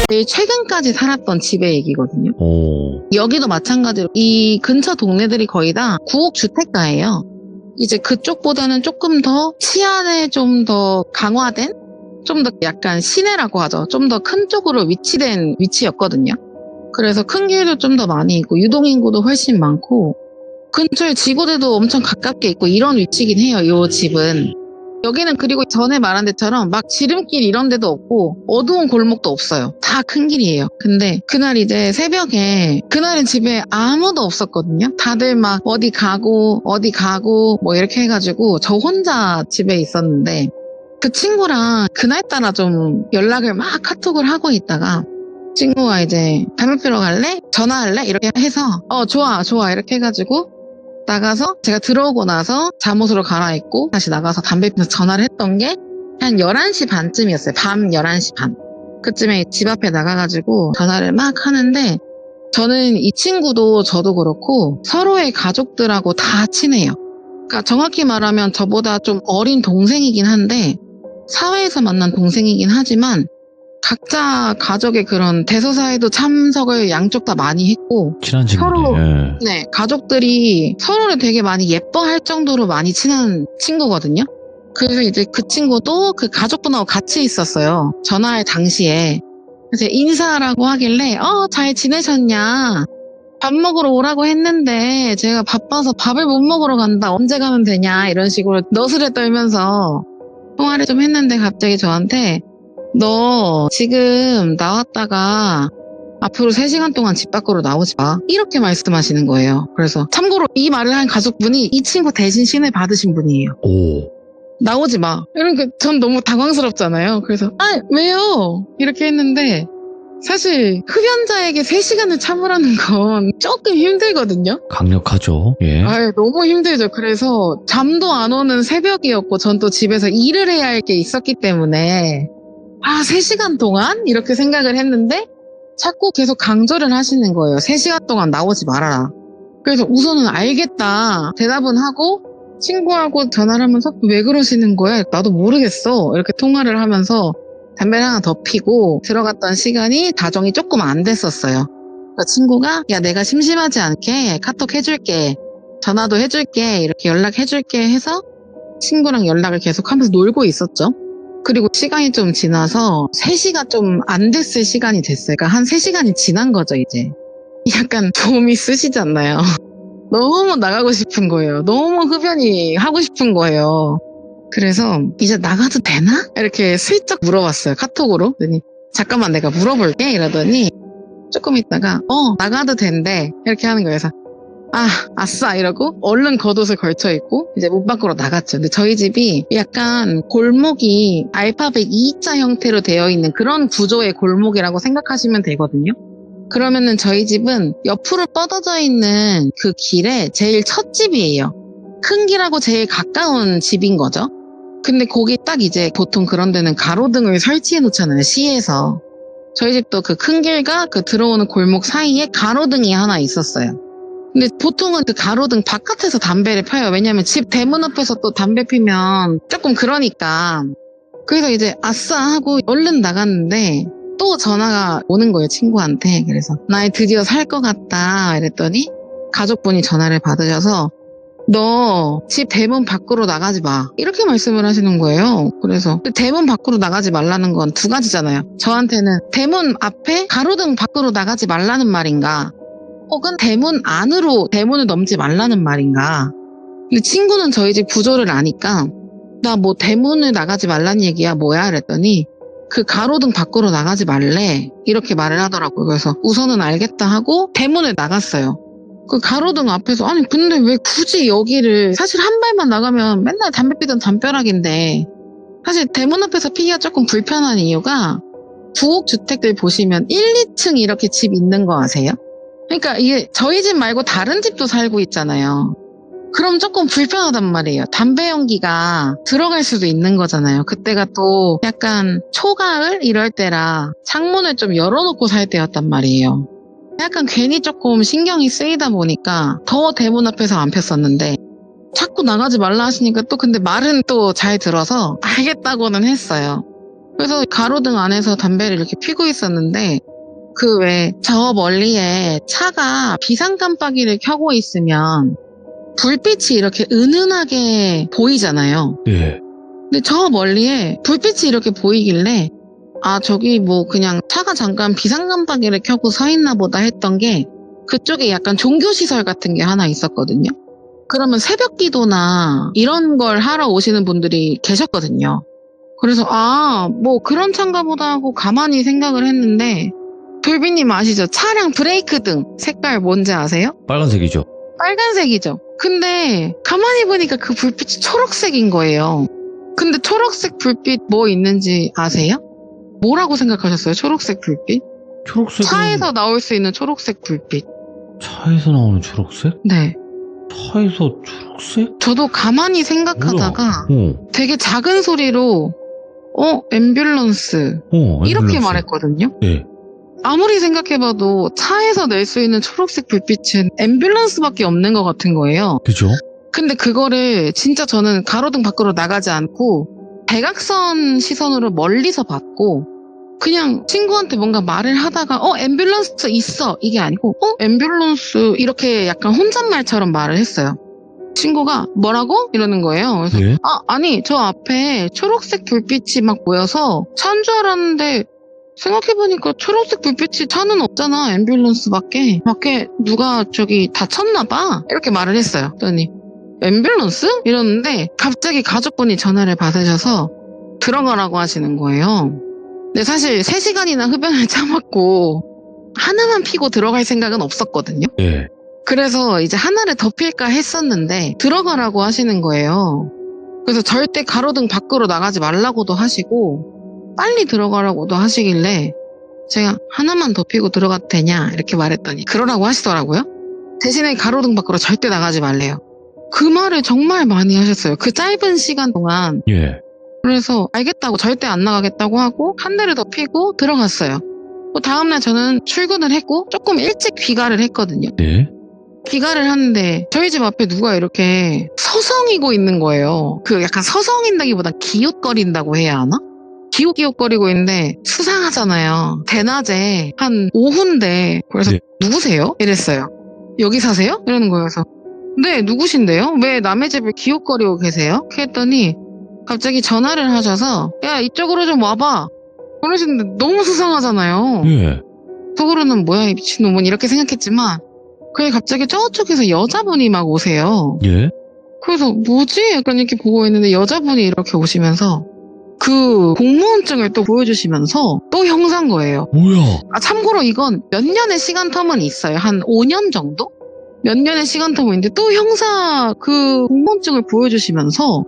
제일 최근까지 살았던 집의 얘기거든요. 오. 여기도 마찬가지로 이 근처 동네들이 거의 다 구옥 주택가예요. 이제 그쪽보다는 조금 더 치안에 좀 더 강화된, 좀 더 약간 시내라고 하죠. 좀 더 큰 쪽으로 위치된 위치였거든요. 그래서 큰 길도 좀 더 많이 있고 유동인구도 훨씬 많고 근처에 지구대도 엄청 가깝게 있고 이런 위치긴 해요. 이 집은. 여기는 그리고 전에 말한 데처럼 막 지름길 이런 데도 없고 어두운 골목도 없어요. 다 큰 길이에요. 근데 그날 이제 새벽에 그날은 집에 아무도 없었거든요. 다들 막 어디 가고 뭐 이렇게 해가지고 저 혼자 집에 있었는데 그 친구랑 그날따라 좀 연락을 막 카톡을 하고 있다가 친구가 이제 담배 피러 갈래? 전화할래? 이렇게 해서 좋아 이렇게 해가지고 나가서 제가 들어오고 나서 잠옷으로 갈아입고 다시 나가서 담배 피면서 전화를 했던 게 한 11시 반쯤이었어요. 밤 11시 반. 그쯤에 집 앞에 나가가지고 전화를 막 하는데 저는 이 친구도 저도 그렇고 서로의 가족들하고 다 친해요. 그러니까 정확히 말하면 저보다 좀 어린 동생이긴 한데 사회에서 만난 동생이긴 하지만 각자 가족의 그런 대소사에도 참석을 양쪽 다 많이 했고 친한 친구네. 서로 예. 네, 가족들이 서로를 되게 많이 예뻐할 정도로 많이 친한 친구거든요. 그래서 이제 그 친구도 그 가족분하고 같이 있었어요. 전화할 당시에. 그래서 인사라고 하길래 잘 지내셨냐? 밥 먹으러 오라고 했는데 제가 바빠서 밥을 못 먹으러 간다. 언제 가면 되냐? 이런 식으로 너스레 떨면서 통화를 좀 했는데 갑자기 저한테 너 지금 나왔다가 앞으로 3시간 동안 집 밖으로 나오지 마. 이렇게 말씀하시는 거예요. 그래서 참고로 이 말을 한 가족분이 이 친구 대신 신을 받으신 분이에요. 오. 나오지 마. 이러니까 전 너무 당황스럽잖아요. 그래서 왜요? 이렇게 했는데 사실 흡연자에게 3시간을 참으라는 건 조금 힘들거든요. 강력하죠. 예. 너무 힘들죠. 그래서 잠도 안 오는 새벽이었고 전 또 집에서 일을 해야 할 게 있었기 때문에 3시간 동안? 이렇게 생각을 했는데 자꾸 계속 강조를 하시는 거예요. 3시간 동안 나오지 말아라. 그래서 우선은 알겠다. 대답은 하고 친구하고 전화를 하면서 왜 그러시는 거야? 나도 모르겠어. 이렇게 통화를 하면서 담배를 하나 더 피고 들어갔던 시간이 다정이 조금 안 됐었어요. 그러니까 친구가 야 내가 심심하지 않게 카톡 해줄게. 전화도 해줄게. 이렇게 연락해줄게 해서 친구랑 연락을 계속하면서 놀고 있었죠. 그리고 시간이 좀 지나서 3시가 좀 안 됐을 시간이 됐어요. 그러니까 한 3시간이 지난 거죠, 이제. 약간 좀이 쓰시지 않나요? 너무 나가고 싶은 거예요. 너무 흡연이 하고 싶은 거예요. 그래서 이제 나가도 되나? 이렇게 슬쩍 물어봤어요. 카톡으로. 그랬더니 잠깐만 내가 물어볼게 이러더니 조금 있다가 나가도 된대. 이렇게 하는 거예요. 그래서 아싸 이러고 얼른 겉옷을 걸쳐 입고 이제 문 밖으로 나갔죠. 근데 저희 집이 약간 골목이 알파벳 E자 형태로 되어 있는 그런 구조의 골목이라고 생각하시면 되거든요. 그러면은 저희 집은 옆으로 뻗어져 있는 그 길에 제일 첫 집이에요. 큰 길하고 제일 가까운 집인 거죠. 근데 거기 딱 이제 보통 그런 데는 가로등을 설치해 놓잖아요, 시에서. 저희 집도 그 큰 길과 그 들어오는 골목 사이에 가로등이 하나 있었어요. 근데 보통은 그 가로등 바깥에서 담배를 펴요. 왜냐면 집 대문 앞에서 또 담배 피면 조금 그러니까. 그래서 이제 아싸 하고 얼른 나갔는데 또 전화가 오는 거예요, 친구한테. 그래서 나 드디어 살 것 같다 이랬더니 가족분이 전화를 받으셔서 너 집 대문 밖으로 나가지 마 이렇게 말씀을 하시는 거예요. 그래서 대문 밖으로 나가지 말라는 건 두 가지잖아요. 저한테는 대문 앞에 가로등 밖으로 나가지 말라는 말인가, 혹은 대문 안으로 대문을 넘지 말라는 말인가. 근데 친구는 저희 집 구조를 아니까 나 뭐 대문을 나가지 말라는 얘기야 뭐야 그랬더니 그 가로등 밖으로 나가지 말래 이렇게 말을 하더라고요. 그래서 우선은 알겠다 하고 대문을 나갔어요. 그 가로등 앞에서 아니 근데 왜 굳이 여기를, 사실 한 발만 나가면 맨날 담배 피던 담벼락인데 사실 대문 앞에서 피기가 조금 불편한 이유가 부엌 주택들 보시면 1, 2층 이렇게 집 있는 거 아세요? 그러니까 이게 저희 집 말고 다른 집도 살고 있잖아요. 그럼 조금 불편하단 말이에요. 담배 연기가 들어갈 수도 있는 거잖아요. 그때가 또 약간 초가을 이럴 때라 창문을 좀 열어놓고 살 때였단 말이에요. 약간 괜히 조금 신경이 쓰이다 보니까 더 대문 앞에서 안 폈었는데 자꾸 나가지 말라 하시니까 또 근데 말은 또 잘 들어서 알겠다고는 했어요. 그래서 가로등 안에서 담배를 이렇게 피고 있었는데 그 왜 저 멀리에 차가 비상깜빡이를 켜고 있으면 불빛이 이렇게 은은하게 보이잖아요. 예. 근데 저 멀리에 불빛이 이렇게 보이길래 아 저기 뭐 그냥 차가 잠깐 비상깜빡이를 켜고 서 있나 보다 했던 게 그쪽에 약간 종교시설 같은 게 하나 있었거든요. 그러면 새벽 기도나 이런 걸 하러 오시는 분들이 계셨거든요. 그래서 아 뭐 그런 차인가 보다 하고 가만히 생각을 했는데, 돌비님 아시죠? 차량 브레이크 등 색깔 뭔지 아세요? 빨간색이죠. 빨간색이죠. 근데 가만히 보니까 그 불빛이 초록색인 거예요. 근데 초록색 불빛 뭐 있는지 아세요? 뭐라고 생각하셨어요? 초록색 불빛? 초록색. 차에서 나올 수 있는 초록색 불빛. 차에서 나오는 초록색? 네. 차에서 초록색? 저도 가만히 생각하다가 뭐야? 되게 작은 소리로 앰뷸런스 이렇게 앰뷸런스. 말했거든요. 네. 아무리 생각해봐도 차에서 낼 수 있는 초록색 불빛은 앰뷸런스밖에 없는 것 같은 거예요. 그죠? 근데 그거를 진짜 저는 가로등 밖으로 나가지 않고 대각선 시선으로 멀리서 봤고 그냥 친구한테 뭔가 말을 하다가 앰뷸런스 있어 이게 아니고 앰뷸런스 이렇게 약간 혼잣말처럼 말을 했어요. 친구가 뭐라고? 이러는 거예요. 그래서 예? 아니 저 앞에 초록색 불빛이 막 보여서 차인 줄 알았는데 생각해보니까 초록색 불빛이 차는 없잖아. 앰뷸런스밖에. 밖에 누가 저기 다쳤나 봐. 이렇게 말을 했어요. 그랬더니 앰뷸런스? 이러는데 갑자기 가족분이 전화를 받으셔서 들어가라고 하시는 거예요. 근데 사실 3시간이나 흡연을 참았고 하나만 피고 들어갈 생각은 없었거든요. 예. 그래서 이제 하나를 더 필까 했었는데 들어가라고 하시는 거예요. 그래서 절대 가로등 밖으로 나가지 말라고도 하시고 빨리 들어가라고도 하시길래 제가 하나만 더 피고 들어가도 되냐 이렇게 말했더니 그러라고 하시더라고요. 대신에 가로등 밖으로 절대 나가지 말래요. 그 말을 정말 많이 하셨어요. 그 짧은 시간 동안. 예. 그래서 알겠다고 절대 안 나가겠다고 하고 한 대를 더 피고 들어갔어요. 다음날 저는 출근을 했고 조금 일찍 귀가를 했거든요. 네. 귀가를 하는데 저희 집 앞에 누가 이렇게 서성이고 있는 거예요. 그 약간 서성인다기보다 기웃거린다고 해야 하나? 기웃기웃거리고 있는데 수상하잖아요. 대낮에 한 오후인데 그래서 네. 누구세요? 이랬어요. 여기 사세요? 이러는 거예요. 그래서 네 누구신데요? 왜 남의 집을 기웃거리고 계세요? 그랬더니 갑자기 전화를 하셔서 야 이쪽으로 좀 와봐 그러시는데 너무 수상하잖아요. 예. 속으로는 뭐야 이 미친놈은 이렇게 생각했지만 그게 갑자기 저쪽에서 여자분이 막 오세요. 예. 그래서 뭐지? 약간 이렇게 보고 있는데 여자분이 이렇게 오시면서 그 공무원증을 또 보여주시면서 또 형사인 거예요. 뭐야? 참고로 이건 몇 년의 시간 텀은 있어요. 한 5년 정도? 몇 년의 시간 텀은 있는데 또 형사 그 공무원증을 보여주시면서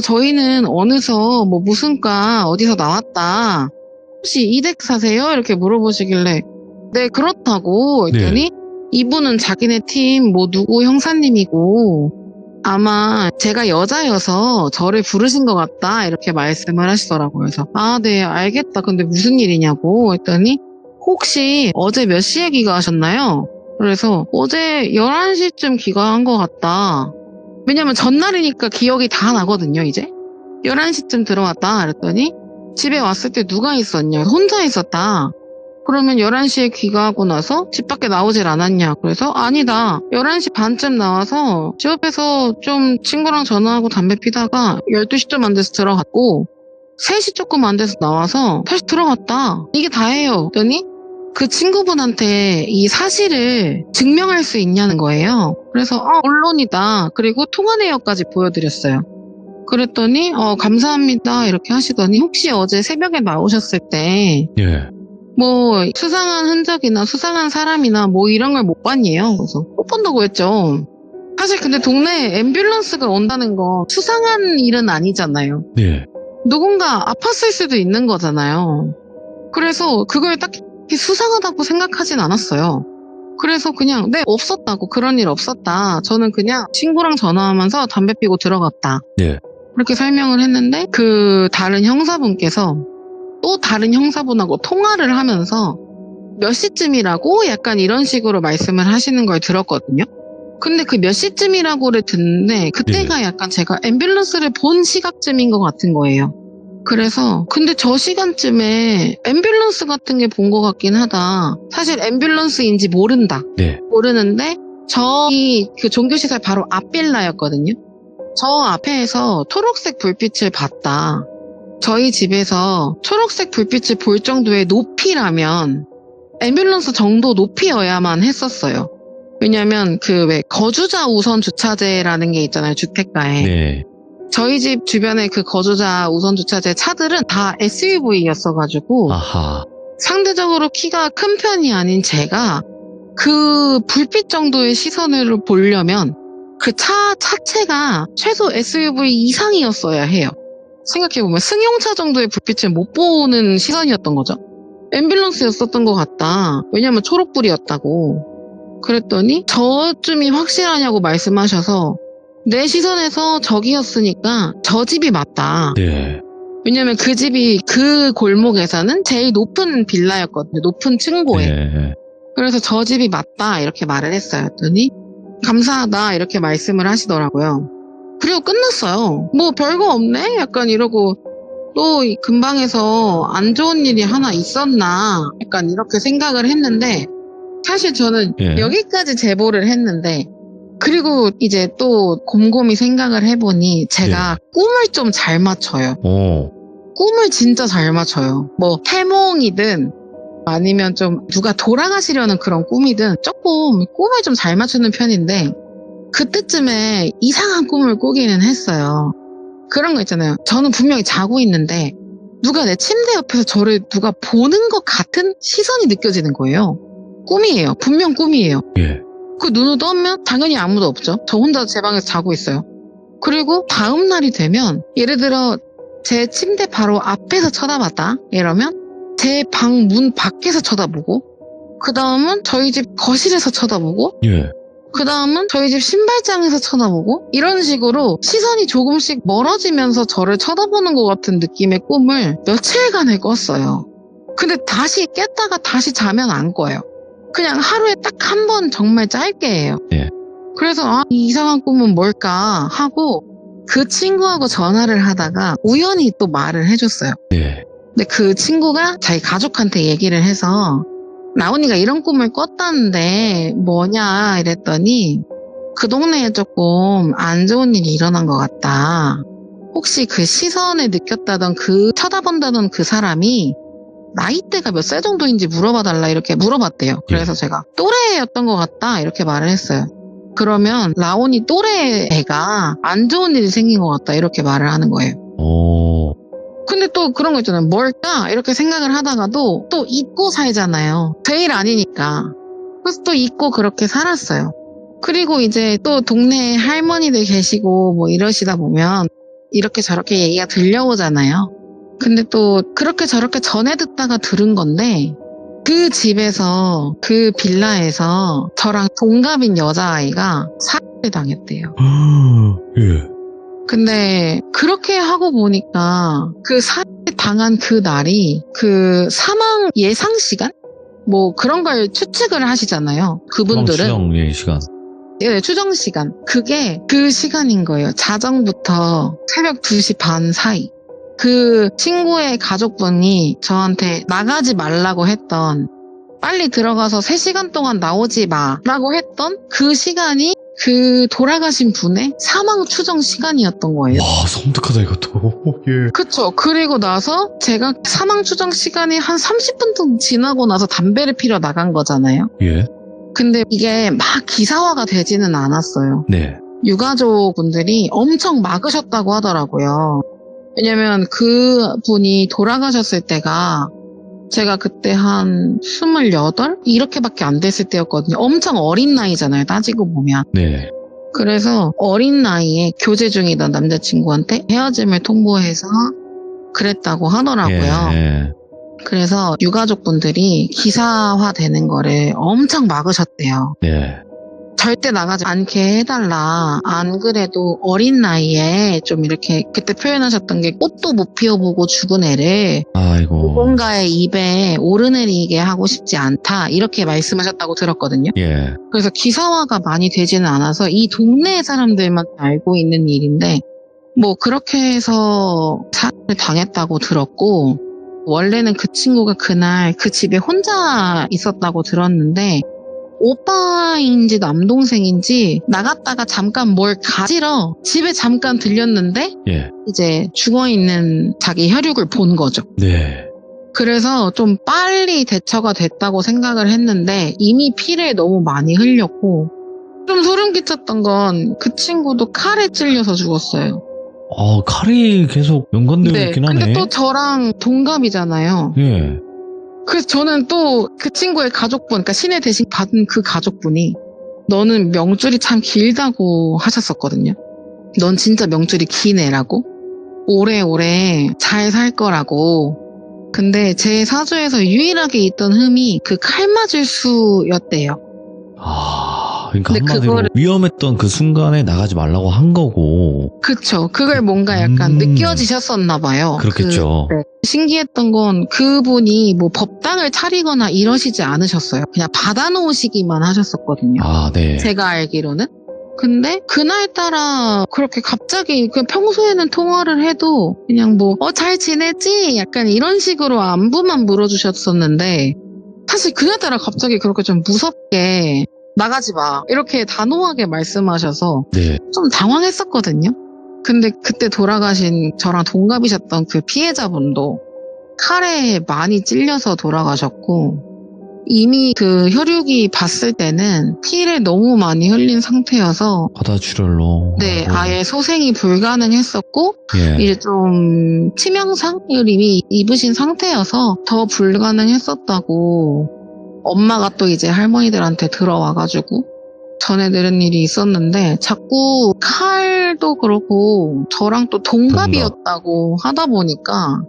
저희는 어느서 뭐 무슨 과 어디서 나왔다. 혹시 이댁 사세요? 이렇게 물어보시길래 네, 그렇다고 했더니 이분은 자기네 팀 뭐 누구 형사님이고 아마 제가 여자여서 저를 부르신 것 같다 이렇게 말씀을 하시더라고요. 그래서 아, 네, 알겠다. 근데 무슨 일이냐고 했더니 혹시 어제 몇 시에 귀가하셨나요? 그래서 어제 11시쯤 귀가한 것 같다. 왜냐면 전날이니까 기억이 다 나거든요, 이제. 11시쯤 들어왔다. 그랬더니 집에 왔을 때 누가 있었냐? 혼자 있었다. 그러면 11시에 귀가하고 나서 집 밖에 나오질 않았냐? 그래서 아니다. 11시 반쯤 나와서 집 앞에서 좀 친구랑 전화하고 담배 피다가 12시쯤 안 돼서 들어갔고 3시 조금 안 돼서 나와서 다시 들어갔다. 이게 다예요. 그랬더니 그 친구분한테 이 사실을 증명할 수 있냐는 거예요. 그래서 언론이다. 그리고 통화 내역까지 보여드렸어요. 그랬더니 감사합니다 이렇게 하시더니 혹시 어제 새벽에 나오셨을 때 뭐 수상한 흔적이나 수상한 사람이나 뭐 이런 걸 못 봤니에요? 그래서 못 본다고 했죠. 사실 근데 동네에 앰뷸런스가 온다는 거 수상한 일은 아니잖아요. 누군가 아팠을 수도 있는 거잖아요. 그래서 그걸 딱히 수상하다고 생각하진 않았어요. 그래서 그냥 네, 없었다고. 그런 일 없었다. 저는 그냥 친구랑 전화하면서 담배 피고 들어갔다. 그렇게 설명을 했는데 그 다른 형사분께서 또 다른 형사분하고 통화를 하면서 몇 시쯤이라고 약간 이런 식으로 말씀을 하시는 걸 들었거든요. 근데 그 몇 시쯤이라고를 듣는데 그때가 약간 제가 앰뷸런스를 본 시각쯤인 것 같은 거예요. 그래서 근데 저 시간쯤에 앰뷸런스 같은 게 본 것 같긴 하다. 사실 앰뷸런스인지 모른다. 모르는데 저희 그 종교시설 바로 앞 빌라였거든요. 저 앞에서 초록색 불빛을 봤다. 저희 집에서 초록색 불빛을 볼 정도의 높이라면 앰뷸런스 정도 높이여야만 했었어요. 왜냐면 그 왜 거주자 우선 주차제라는 게 있잖아요, 주택가에. 저희 집 주변에 그 거주자 우선 주차제 차들은 다 SUV였어가지고 상대적으로 키가 큰 편이 아닌 제가 그 불빛 정도의 시선을 보려면 그 차 자체가 최소 SUV 이상이었어야 해요. 생각해보면 승용차 정도의 불빛을 못 보는 시선이었던 거죠. 앰뷸런스였었던 것 같다. 왜냐면 초록불이었다고. 그랬더니 저쯤이 확실하냐고 말씀하셔서 내 시선에서 저기였으니까 저 집이 맞다. 왜냐면 그 집이 그 골목에서는 제일 높은 빌라였거든요. 높은 층고에. 그래서 저 집이 맞다 이렇게 말을 했어요. 그랬더니 감사하다 이렇게 말씀을 하시더라고요. 그리고 끝났어요. 뭐 별거 없네? 약간 이러고 또 이 근방에서 안 좋은 일이 하나 있었나? 약간 이렇게 생각을 했는데 사실 저는 여기까지 제보를 했는데 그리고 이제 또 곰곰이 생각을 해보니 제가 꿈을 좀 잘 맞춰요. 꿈을 진짜 잘 맞춰요. 뭐 태몽이든 아니면 좀 누가 돌아가시려는 그런 꿈이든 조금 꿈을 좀 잘 맞추는 편인데 그때쯤에 이상한 꿈을 꾸기는 했어요. 그런 거 있잖아요. 저는 분명히 자고 있는데 누가 내 침대 옆에서 저를 누가 보는 것 같은 시선이 느껴지는 거예요. 꿈이에요. 분명 꿈이에요. 그 눈을 떠면 당연히 아무도 없죠. 저 혼자 제 방에서 자고 있어요. 그리고 다음 날이 되면 예를 들어 제 침대 바로 앞에서 쳐다봤다 이러면 제 방 문 밖에서 쳐다보고 그 다음은 저희 집 거실에서 쳐다보고 그 다음은 저희 집 신발장에서 쳐다보고 이런 식으로 시선이 조금씩 멀어지면서 저를 쳐다보는 것 같은 느낌의 꿈을 며칠간을 꿨어요. 근데 다시 깼다가 다시 자면 안 꿔요. 그냥 하루에 딱 한 번 정말 짧게 해요. 그래서 이 이상한 꿈은 뭘까 하고 그 친구하고 전화를 하다가 우연히 또 말을 해줬어요. 근데 그 친구가 자기 가족한테 얘기를 해서 라온이가 이런 꿈을 꿨다는데 뭐냐 이랬더니 그 동네에 조금 안 좋은 일이 일어난 것 같다. 혹시 그 시선을 느꼈다던 그 쳐다본다던 그 사람이 나이대가 몇 살 정도인지 물어봐달라 이렇게 물어봤대요. 그래서 제가 또래였던 것 같다 이렇게 말을 했어요. 그러면 라온이 또래 애가 안 좋은 일이 생긴 것 같다 이렇게 말을 하는 거예요. 근데 또 그런 거 있잖아요. 뭘까? 이렇게 생각을 하다가도 또 잊고 살잖아요. 제 일 아니니까. 그래서 또 잊고 그렇게 살았어요. 그리고 이제 또 동네에 할머니들 계시고 뭐 이러시다 보면 이렇게 저렇게 얘기가 들려오잖아요. 근데 또 그렇게 저렇게 전해 듣다가 들은 건데 그 집에서, 그 빌라에서 저랑 동갑인 여자아이가 살해를 당했대요. 예. 근데 그렇게 하고 보니까 그 살해 당한 그 날이 그 사망 예상 시간? 뭐 그런 걸 추측을 하시잖아요. 그분들은. 추정, 예, 시간. 네, 추정 시간. 그게 그 시간인 거예요. 자정부터 새벽 2시 반 사이. 그 친구의 가족분이 저한테 나가지 말라고 했던, 빨리 들어가서 3시간 동안 나오지 마라고 했던 그 시간이 그 돌아가신 분의 사망 추정 시간이었던 거예요. 와, 섬뜩하다, 이것도. 예. 그쵸. 그리고 나서 제가 사망 추정 시간이 한 30분 정도 지나고 나서 담배를 피러 나간 거잖아요. 예. 근데 이게 막 기사화가 되지는 않았어요. 네. 유가족분들이 엄청 막으셨다고 하더라고요. 왜냐면 그 분이 돌아가셨을 때가 제가 그때 한 28? 이렇게밖에 안 됐을 때였거든요. 엄청 어린 나이잖아요, 따지고 보면. 네. 그래서 어린 나이에 교제 중이던 남자친구한테 헤어짐을 통보해서 그랬다고 하더라고요. 예. 그래서 유가족분들이 기사화되는 거를 엄청 막으셨대요. 네. 절대 나가지 않게 해달라. 안 그래도 어린 나이에 좀 이렇게 그때 표현하셨던 게 꽃도 못 피워보고 죽은 애를 아이고. 누군가의 입에 오르내리게 하고 싶지 않다. 이렇게 말씀하셨다고 들었거든요. 예. 그래서 기사화가 많이 되지는 않아서 이 동네 사람들만 알고 있는 일인데 뭐 그렇게 해서 살해를 당했다고 들었고, 원래는 그 친구가 그날 그 집에 혼자 있었다고 들었는데 오빠인지 남동생인지 나갔다가 잠깐 뭘 가지러 집에 잠깐 들렸는데 예. 이제 죽어있는 자기 혈육을 본 거죠. 네. 그래서 좀 빨리 대처가 됐다고 생각을 했는데 이미 피를 너무 많이 흘렸고, 좀 소름 끼쳤던 건 그 친구도 칼에 찔려서 죽었어요. 칼이 계속 연관되어 있긴 하네. 근데 또 저랑 동갑이잖아요. 예. 그래서 저는 또 그 친구의 가족분, 그러니까 신의 대신 받은 그 가족분이 너는 명줄이 참 길다고 하셨었거든요. 넌 진짜 명줄이 긴 애라고. 오래오래 잘 살 거라고. 근데 제 사주에서 유일하게 있던 흠이 그 칼 맞을 수였대요. 그러니까 근데 한마디로 그거를- 위험했던 그 순간에 나가지 말라고 한 거고. 그쵸. 그걸 뭔가 약간 느껴지셨었나 봐요. 그렇겠죠. 네. 신기했던 건 그분이 뭐 법당을 차리거나 이러시지 않으셨어요. 그냥 받아놓으시기만 하셨었거든요. 네. 제가 알기로는. 근데 그날따라 그렇게 갑자기 그냥 평소에는 통화를 해도 그냥 뭐 잘 지내지? 약간 이런 식으로 안부만 물어주셨었는데, 사실 그날따라 갑자기 그렇게 좀 무섭게 나가지 마 이렇게 단호하게 말씀하셔서 네. 좀 당황했었거든요. 근데 그때 돌아가신 저랑 동갑이셨던 그 피해자분도 칼에 많이 찔려서 돌아가셨고, 이미 그 혈육이 봤을 때는 피를 너무 많이 흘린 상태여서 바다출혈로. 네, 아예 소생이 불가능했었고, 예. 이제 좀 치명상을 이미 입으신 상태여서 더 불가능했었다고 엄마가 또 이제 할머니들한테 들어와가지고 전해 들은 일이 있었는데, 자꾸 칼도 그렇고 저랑 또 동갑이었다고 하다 보니까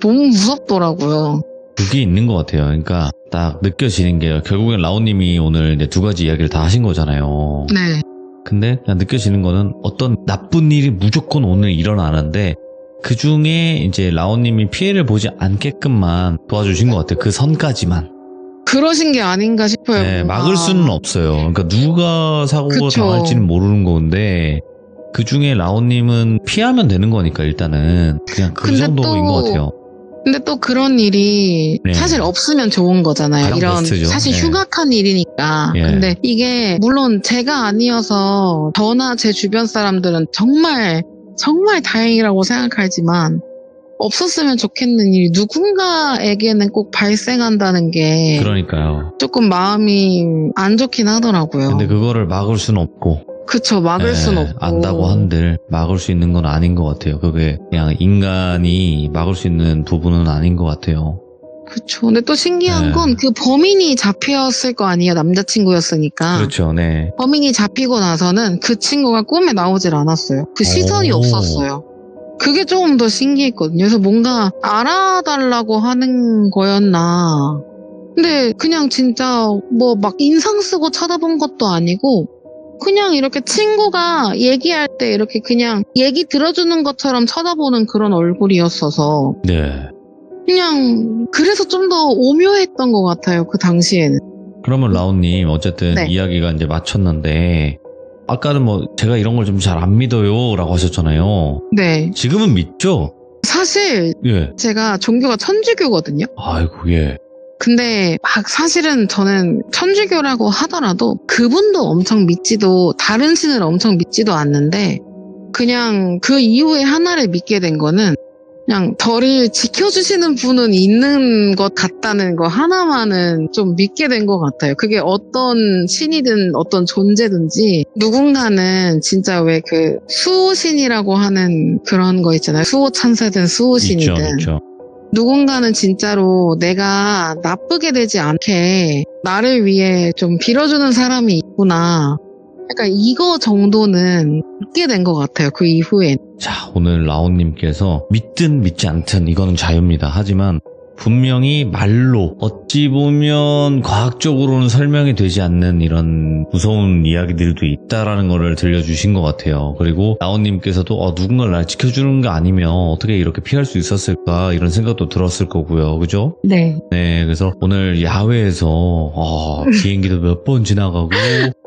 너무 무섭더라고요. 그게 있는 것 같아요. 그러니까 딱 느껴지는 게, 결국엔 라오님이 오늘 이제 두 가지 이야기를 다 하신 거잖아요. 네. 근데 그냥 느껴지는 거는 어떤 나쁜 일이 무조건 오늘 일어나는데 그 중에 이제 라오님이 피해를 보지 않게끔만 도와주신 것 같아요. 그 선까지만. 그러신 게 아닌가 싶어요. 네, 뭔가. 막을 수는 없어요. 그러니까 누가 사고가 그쵸. 당할지는 모르는 건데 그 중에 라오님은 피하면 되는 거니까 일단은 그냥 그 근데 정도인 또 것 같아요. 근데 또 그런 일이 네. 사실 없으면 좋은 거잖아요. 가장 이런 베스트죠. 사실 네. 흉악한 일이니까. 예. 근데 이게 물론 제가 아니어서 저나 제 주변 사람들은 정말 정말 다행이라고 생각하지만, 없었으면 좋겠는 일이 누군가에게는 꼭 발생한다는 게 그러니까요. 조금 마음이 안 좋긴 하더라고요. 근데 그거를 막을 수는 없고. 그쵸, 막을 예, 순 없고. 안다고 한들 막을 수 있는 건 아닌 것 같아요. 그게 그냥 인간이 막을 수 있는 부분은 아닌 것 같아요. 그쵸. 근데 또 신기한 네. 건 그 범인이 잡혔을 거 아니에요. 남자친구였으니까. 그렇죠, 네. 범인이 잡히고 나서는 그 친구가 꿈에 나오질 않았어요. 그 시선이 오. 없었어요. 그게 조금 더 신기했거든요. 그래서 뭔가 알아달라고 하는 거였나. 근데 그냥 진짜 뭐 막 인상 쓰고 쳐다본 것도 아니고 그냥 이렇게 친구가 얘기할 때 이렇게 그냥 얘기 들어주는 것처럼 쳐다보는 그런 얼굴이었어서 네. 그냥 그래서 좀 더 오묘했던 것 같아요. 그 당시에는. 그러면 라온님 어쨌든 네. 이야기가 이제 마쳤는데 아까는 뭐 제가 이런 걸 좀 잘 안 믿어요 라고 하셨잖아요. 네. 지금은 믿죠? 사실 예. 제가 종교가 천주교거든요. 아이고 예. 근데 막 사실은 저는 천주교라고 하더라도 그분도 엄청 믿지도 다른 신을 엄청 믿지도 않는데 그냥 그 이후에 하나를 믿게 된 거는 그냥 저를 지켜주시는 분은 있는 것 같다는 거 하나만은 좀 믿게 된 것 같아요. 그게 어떤 신이든 어떤 존재든지 누군가는 진짜 왜 그 수호신이라고 하는 그런 거 있잖아요. 수호 천사든 수호신이든. 있죠, 있죠. 누군가는 진짜로 내가 나쁘게 되지 않게 나를 위해 좀 빌어주는 사람이 있구나. 약간 이거 정도는 믿게 된 것 같아요. 그 이후엔. 자, 오늘 라온님께서 믿든 믿지 않든 이거는 자유입니다. 하지만 분명히 말로 어찌 보면 과학적으로는 설명이 되지 않는 이런 무서운 이야기들도 있다라는 거를 들려주신 것 같아요. 그리고 라온님께서도 누군가 날 지켜주는 거 아니면 어떻게 이렇게 피할 수 있었을까 이런 생각도 들었을 거고요. 그죠? 네. 네, 그래서 오늘 야외에서 비행기도 몇 번 지나가고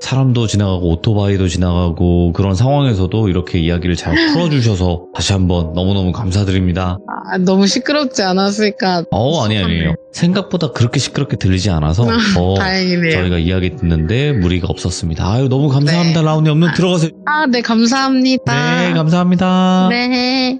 사람도 지나가고 오토바이도 지나가고 그런 상황에서도 이렇게 이야기를 잘 풀어주셔서 다시 한번 너무너무 감사드립니다. 너무 시끄럽지 않았을까. 아니에요. 생각보다 그렇게 시끄럽게 들리지 않아서 다행이네요. 저희가 이야기 듣는데 무리가 없었습니다. 아유, 너무 감사합니다. 네. 라온님 얼른 들어가세요. 네, 감사합니다. 네, 감사합니다. 네.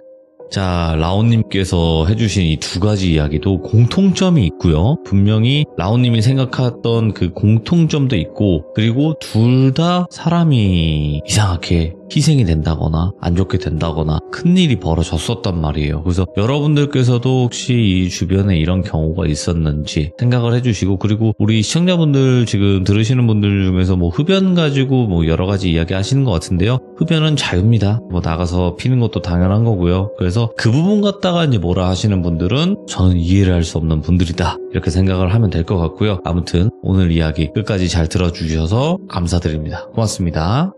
자, 라온님께서 해주신 이 두 가지 이야기도 공통점이 있고요. 분명히 라온님이 생각했던 그 공통점도 있고, 그리고 둘 다 사람이 이상하게 희생이 된다거나 안 좋게 된다거나 큰일이 벌어졌었단 말이에요. 그래서 여러분들께서도 혹시 이 주변에 이런 경우가 있었는지 생각을 해주시고, 그리고 우리 시청자분들 지금 들으시는 분들 중에서 뭐 흡연 가지고 뭐 여러 가지 이야기 하시는 것 같은데요. 흡연은 자유입니다. 뭐 나가서 피는 것도 당연한 거고요. 그래서 그 부분 갖다가 이제 뭐라 하시는 분들은 저는 이해를 할 수 없는 분들이다. 이렇게 생각을 하면 될 것 같고요. 아무튼 오늘 이야기 끝까지 잘 들어주셔서 감사드립니다. 고맙습니다.